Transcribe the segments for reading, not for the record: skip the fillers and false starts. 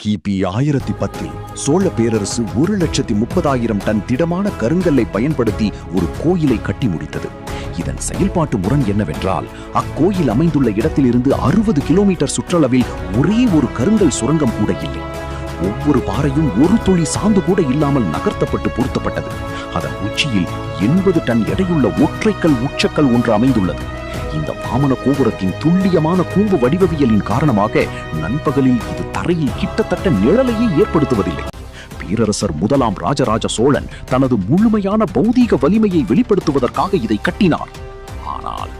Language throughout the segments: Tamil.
கிபி 1010 சோழ பேரரசு 1,30,000 டன் திடமான கருங்கல்லை பயன்படுத்தி ஒரு கோயிலை கட்டி முடித்தது. இதன் செயல்பாட்டு முரண் என்னவென்றால், அக்கோயில் அமைந்துள்ள இடத்திலிருந்து 60 கிலோமீட்டர் சுற்றளவில் ஒரே ஒரு கருங்கல் சுரங்கம் கூட இல்லை. ஒவ்வொரு பாறையும் ஒரு துளி சாந்து கூட இல்லாமல் நகர்த்தப்பட்டு பொருத்தப்பட்டது. அதன் உச்சியில் 80 டன் எடையுள்ள ஒற்றைக்கல் உச்சக்கல் ஒன்று அமைந்துள்ளது. இந்த வாமன கோபுரத்தின் துல்லியமான கூம்பு வடிவவியலின் காரணமாக நண்பகலில் இது தரையில் கிட்டத்தட்ட நிழலையே ஏற்படுத்துவதில்லை. பேரரசர் முதலாம் ராஜராஜ சோழன் தனது முழுமையான பௌதீக வலிமையை வெளிப்படுத்துவதற்காக இதை கட்டினார். ஆனால்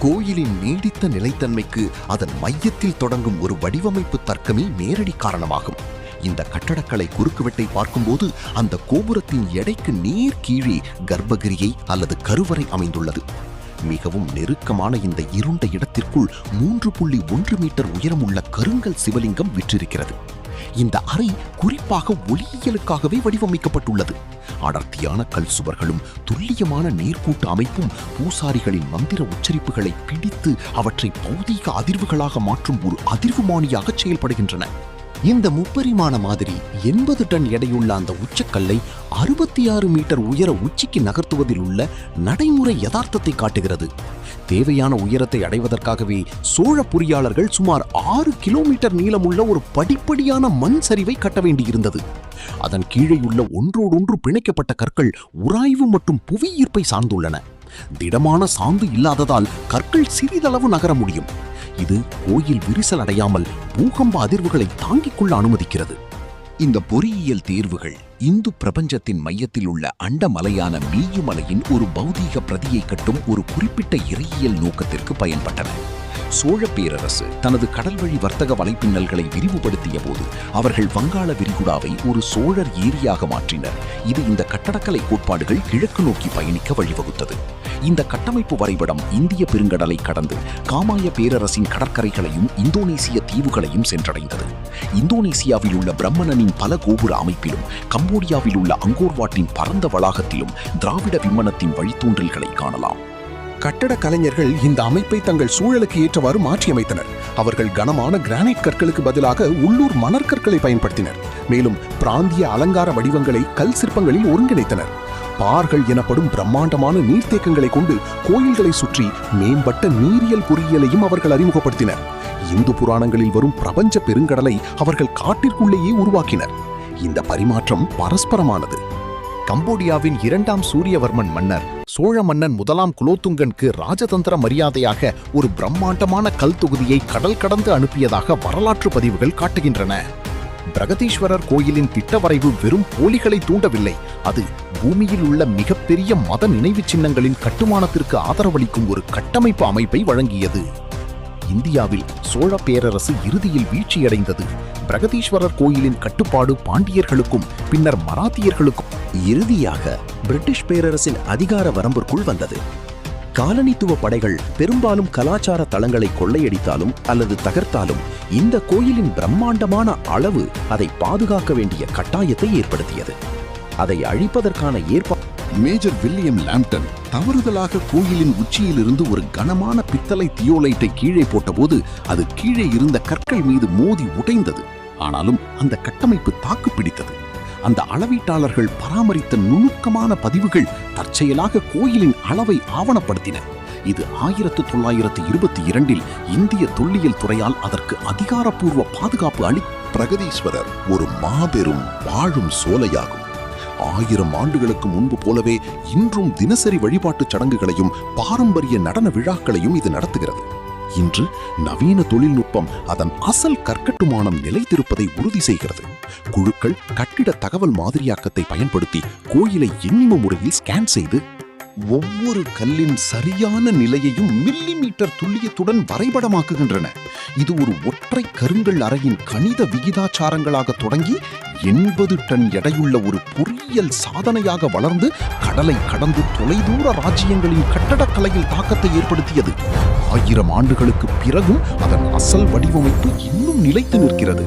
கோயிலின் நீடித்த நிலைத்தன்மைக்கு அதன் மையத்தில் தொடங்கும் ஒரு வடிவமைப்பு தர்க்கமே நேரடி காரணமாகும். இந்த கட்டடக்கலை குறுக்குவெட்டை பார்க்கும்போது அந்த கோபுரத்தின் எடைக்கு நேர் கீழே கர்ப்பகிரியை அல்லது கருவறை அமைந்துள்ளது. மிகவும் நெருக்கமான இந்த இருண்ட இடத்திற்குள் 3.1 மீட்டர் உயரமுள்ள கருங்கல் சிவலிங்கம் விற்றிருக்கிறது. இந்த அறை குறிப்பாக ஒளியியலுக்காகவே வடிவமைக்கப்பட்டுள்ளது. அடர்த்தியான கல் சுவர்களும் துல்லியமான நேர்கூட்டு அமைப்பும் பூசாரிகளின் மந்திர உச்சரிப்புகளை பிடித்து அவற்றை பௌதீக அதிர்வுகளாக மாற்றும் ஒரு அதிர்வுமானியாக செயல்படுகின்றன. இந்த முப்பரிமாண மாதிரி 80 டன் எடையுள்ள அந்த உச்சக்கல்லை 66 மீட்டர் உயர உச்சிக்கு நகர்த்துவதில் உள்ள நடைமுறை யதார்த்தத்தை காட்டுகிறது. தேவையான உயரத்தை அடைவதற்காகவே சோழ பொறியாளர்கள் சுமார் 6 கிலோமீட்டர் நீளமுள்ள ஒரு படிப்படியான மண் சரிவை கட்ட வேண்டியிருந்தது. அதன் கீழேயுள்ள ஒன்றோடொன்று பிணைக்கப்பட்ட கற்கள் உராய்வு மற்றும் புவியீர்ப்பை சார்ந்துள்ளன. திடமான சாந்து இல்லாததால் கற்கள் சிறிதளவு நகர முடியும். இது கோயில் விரிசல் அடையாமல் பூகம்ப அதிர்வுகளை தாங்கிக் கொள்ள அனுமதிக்கிறது. இந்த பொறியியல் தேர்வுகள் இந்து பிரபஞ்சத்தின் மையத்தில் உள்ள அண்டமலையான மீயுமலையின் ஒரு பௌதீக பிரதியை கட்டும் ஒரு குறிப்பிட்ட இறையியல் நோக்கத்திற்கு பயன்பட்டன. சோழ பேரரசு தனது கடல்வழி வர்த்தக வலைப்பின்னல்களை விரிவுபடுத்திய போது அவர்கள் வங்காள விரிகுடாவை ஒரு சோழர் ஏரியாக மாற்றினர். இது இந்த கட்டடக்கலை கோட்பாடுகள் கிழக்கு நோக்கி பயணிக்க வழிவகுத்தது. இந்த கட்டமைப்பு வரைபடம் இந்திய பெருங்கடலை கடந்து காமாய பேரரசின் கடற்கரைகளையும் இந்தோனேசிய தீவுகளையும் சென்றடைந்தது. இந்தோனேசியாவில் உள்ள பிரம்மணனின் பல கோபுர அமைப்பிலும் கம்போடியாவில் உள்ள அங்கோர்வாட்டின் பரந்த வளாகத்திலும் திராவிட விம்மனத்தின் வழித்தோன்றல்களை காணலாம். கட்டட கலைஞர்கள் இந்த அமைப்பை தங்கள் சூழலுக்கு ஏற்றவாறு மாற்றியமைத்தனர். அவர்கள் கனமான கிரானைட் கற்களுக்கு பதிலாக உள்ளூர் மணற்கற்களை பயன்படுத்தினர். மேலும் பிராந்திய அலங்கார வடிவங்களை கல் சிற்பங்களில் ஒருங்கிணைத்தனர். பார்கள் எனப்படும் பிரம்மாண்டமான நீர்த்தேக்கங்களை கொண்டு கோயில்களை சுற்றி மேம்பட்ட நீரியல் பொறியியலையும் அவர்கள் அறிமுகப்படுத்தினர். இந்து புராணங்களில் வரும் பிரபஞ்ச பெருங்கடலை அவர்கள் காட்டிற்குள்ளேயே உருவாக்கினர். இந்த பரிமாற்றம் பரஸ்பரமானது. கம்போடியாவின் 2ஆம் சூரியவர்மன் மன்னர் சோழ மன்னன் 1ஆம் குலோத்துங்கனுக்கு ராஜதந்திர மரியாதையாக ஒரு பிரம்மாண்டமான கல் தொகுதியை கடல் கடந்து அனுப்பியதாக வரலாற்று பதிவுகள் காட்டுகின்றன. பிரகதீஸ்வரர் கோயிலின் திட்டவரைவு வெறும் போலிகளை தூண்டவில்லை. அது பூமியில் உள்ள மிகப்பெரிய மத நினைவு சின்னங்களின் கட்டுமானத்திற்கு ஆதரவளிக்கும் ஒரு கட்டமைப்பு அமைப்பை வழங்கியது. இந்தியாவில் சோழ பேரரசு இறுதியில் வீழ்ச்சியடைந்தது. பிரகதீஸ்வரர் கோயிலின் கட்டுப்பாடு பாண்டியர்களுக்கும் பின்னர் மராத்தியர்களுக்கும் இறுதியாக பிரிட்டிஷ் பேரரசின் அதிகார வரம்பிற்குள் வந்தது. காலனித்துவ படைகள் பெரும்பாலும் கலாச்சார தளங்களை கொள்ளையடித்தாலும் அல்லது தகர்த்தாலும் இந்த கோயிலின் பிரம்மாண்டமான அளவு அதை பாதுகாக்க வேண்டிய கட்டாயத்தை ஏற்படுத்தியது. அதை அழிப்பதற்கான ஏற்பாடு மேஜர் வில்லியம் லாம்ப்டன் தவறுதலாக கோயிலின் உச்சியிலிருந்து ஒரு கனமான பித்தளை தியோலைட்டை கீழே போட்டபோது அது கீழே இருந்த கற்கள் மீது மோதி உடைந்தது. ஆனாலும் அந்த கட்டமைப்பு தாக்கு பிடித்தது. அந்த அளவீட்டாளர்கள் பராமரித்த நுணுக்கமான பதிவுகள் தற்செயலாக கோயிலின் அளவை ஆவணப்படுத்தின. இது 1922 இந்திய தொல்லியல் துறையால் அதற்கு அதிகாரப்பூர்வ பாதுகாப்பு பிரகதீஸ்வரர் ஒரு மாபெரும் வாழும் சோலையாகும். 1000 ஆண்டுகளுக்கு முன்பு போலவே இன்றும் தினசரி வழிபாட்டுச் சடங்குகளையும் பாரம்பரிய நடன விழாக்களையும் இது நடத்துகிறது. இன்று நவீன தொழில்நுட்பம் அதன் அசல் கற்கட்டுமானம் நிலைத்திருப்பதை உறுதி செய்கிறது. குழுக்கள் கட்டிட தகவல் மாதிரியாக்கத்தை பயன்படுத்தி கோயிலை எண்ணிம முறையில் ஸ்கேன் செய்து ஒவ்வொரு கல்லின் சரியான நிலையையும் மில்லிமீட்டர் துல்லியத்துடன் வரைபடமாக்குகின்றன. இது ஒரு ஒற்றை கருங்கல் அறையின் கணித விகிதாச்சாரங்களாக தொடங்கி 80 டன் எடையுள்ள ஒரு பொறியியல் சாதனையாக வளர்ந்து கடலை கடந்து தொலைதூர ராஜ்யங்களின் கட்டடக்கலையில் தாக்கத்தை ஏற்படுத்தியது. 1000 ஆண்டுகளுக்கு பிறகும் அதன் அசல் வடிவமைப்பு இன்னும் நிலைத்து நிற்கிறது.